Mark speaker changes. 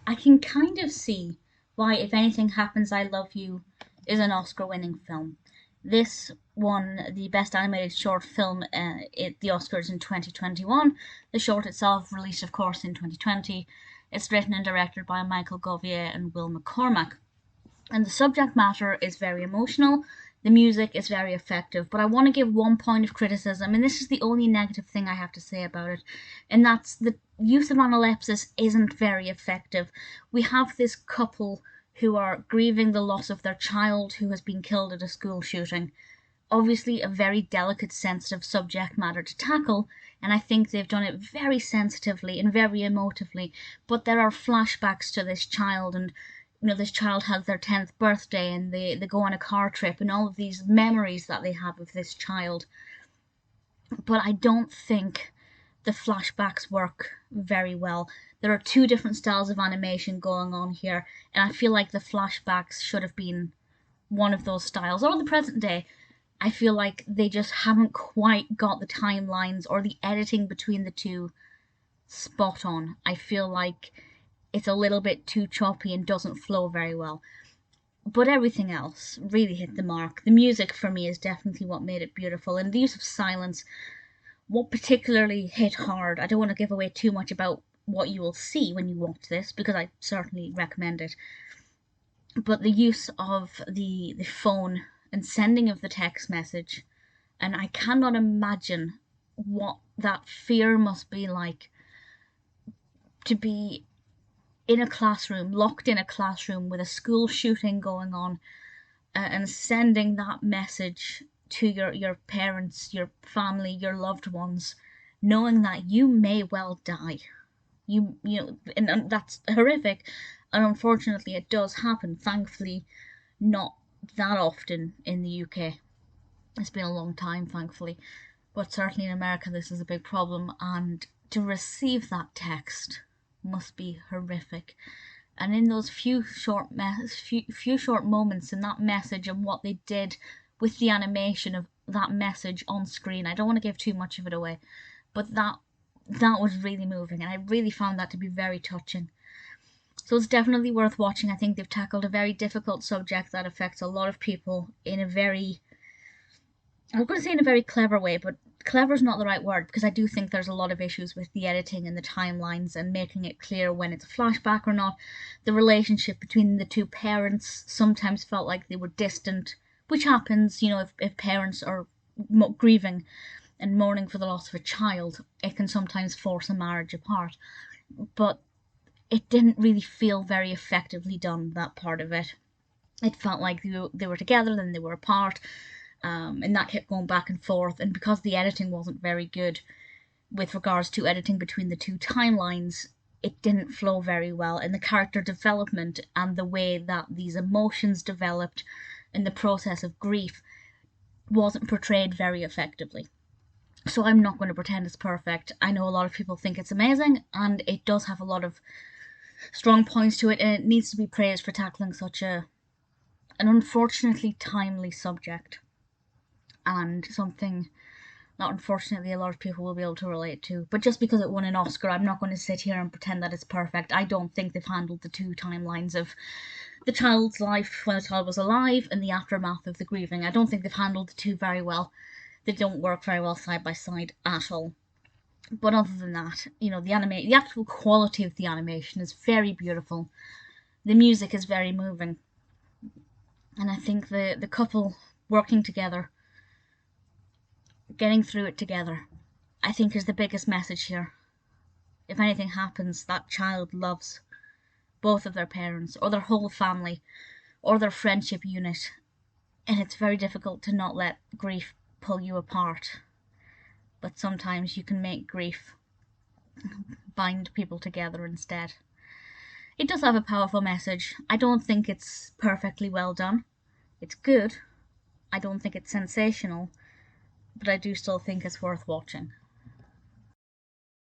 Speaker 1: I can kind of see why If Anything Happens, I Love You is an Oscar-winning film. This won the Best Animated Short Film at the Oscars in 2021. The short itself released, of course, in 2020. It's written and directed by Michael Govier and Will McCormack. And the subject matter is very emotional. The music is very effective, but I want to give one point of criticism, and this is the only negative thing I have to say about it, and that's the use of analepsis isn't very effective. We have this couple who are grieving the loss of their child who has been killed at a school shooting. Obviously, a very delicate, sensitive subject matter to tackle, and I think they've done it very sensitively and very emotively. But there are flashbacks to this child, and this child has their 10th birthday and they go on a car trip and all of these memories that they have of this child. But I don't think the flashbacks work very well. There are two different styles of animation going on here, and I feel like the flashbacks should have been one of those styles, or the present day. I feel like they just haven't quite got the timelines or the editing between the two spot on. I feel like it's a little bit too choppy and doesn't flow very well. But everything else really hit the mark. The music for me is definitely what made it beautiful, and the use of silence, what particularly hit hard. I don't want to give away too much about what you will see when you watch this, because I certainly recommend it. But the use of the phone and sending of the text message, and I cannot imagine what that fear must be like to be in a classroom, locked in a classroom with a school shooting going on, and sending that message to your parents, your family, your loved ones, knowing that you may well die. And that's horrific, and unfortunately it does happen. Thankfully, not that often in the UK. It's been a long time, thankfully, but certainly in America this is a big problem, and to receive that text must be horrific. And in those few short moments in that message and what they did with the animation of that message on screen, I don't want to give too much of it away, but that was really moving, and I really found that to be very touching. So it's definitely worth watching. I think they've tackled a very difficult subject that affects a lot of people in a very, I was going to say in a very clever way, but clever is not the right word, because I do think there's a lot of issues with the editing and the timelines and making it clear when it's a flashback or not. The relationship between the two parents sometimes felt like they were distant, which happens, if parents are grieving and mourning for the loss of a child, it can sometimes force a marriage apart. But it didn't really feel very effectively done, that part of it. It felt like they were together, then they were apart. And that kept going back and forth, and because the editing wasn't very good with regards to editing between the two timelines, it didn't flow very well, and the character development and the way that these emotions developed in the process of grief wasn't portrayed very effectively. So I'm not going to pretend it's perfect. I know a lot of people think it's amazing, and it does have a lot of strong points to it, and it needs to be praised for tackling such an unfortunately timely subject, and something that unfortunately a lot of people will be able to relate to. But just because it won an Oscar, I'm not going to sit here and pretend that it's perfect. I don't think they've handled the two timelines of the child's life when the child was alive and the aftermath of the grieving. I don't think they've handled the two very well. They don't work very well side by side at all. But other than that, the actual quality of the animation is very beautiful. The music is very moving. And I think the couple working together, getting through it together, I think is the biggest message here. If anything happens, that child loves both of their parents, or their whole family, or their friendship unit, and it's very difficult to not let grief pull you apart. But sometimes you can make grief bind people together instead. It does have a powerful message. I don't think it's perfectly well done. It's good. I don't think it's sensational, but I do still think it's worth watching.